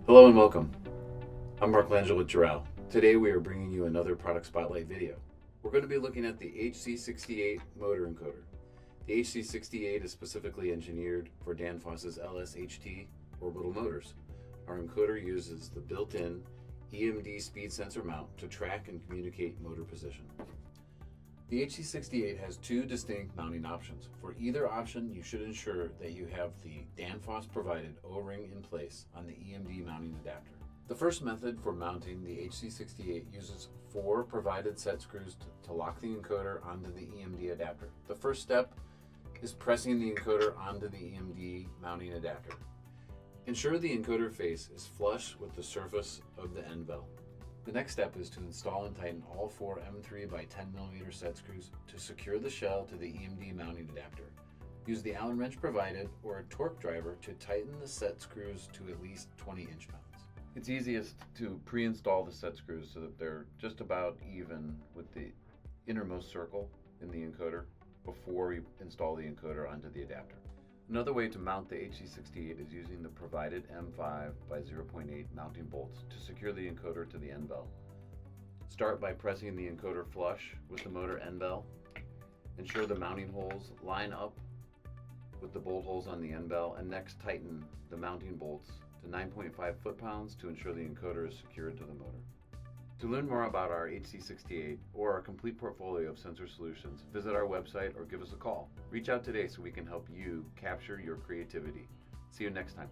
Hello and welcome. I'm Mark Langell with Doral. Today we are bringing you another product spotlight video. We're going to be looking at the HZ68 motor encoder. The HZ68 is specifically engineered for Danfoss's LSHT orbital motors. Our encoder uses the built-in EMD speed sensor mount to track and communicate motor position. The HZ68 has two distinct mounting options. For either option, you should ensure that you have the Danfoss provided O-ring in place on the EMD mounting adapter. The first method for mounting the HZ68 uses 4 provided set screws to lock the encoder onto the EMD adapter. The first step is pressing the encoder onto the EMD mounting adapter. Ensure the encoder face is flush with the surface of the end bell. The next step is to install and tighten all 4 M3 by 10mm set screws to secure the shell to the EMD mounting adapter. Use the Allen wrench provided or a torque driver to tighten the set screws to at least 20 inch-pounds. It's easiest to pre-install the set screws so that they're just about even with the innermost circle in the encoder before you install the encoder onto the adapter. Another way to mount the HZ68 is using the provided M5 by 0.8 mounting bolts to secure the encoder to the end bell. Start by pressing the encoder flush with the motor end bell. Ensure the mounting holes line up with the bolt holes on the end bell, and next tighten the mounting bolts to 9.5 foot-pounds to ensure the encoder is secured to the motor. To learn more about our HZ68 or our complete portfolio of sensor solutions, visit our website or give us a call. Reach out today so we can help you capture your creativity. See you next time.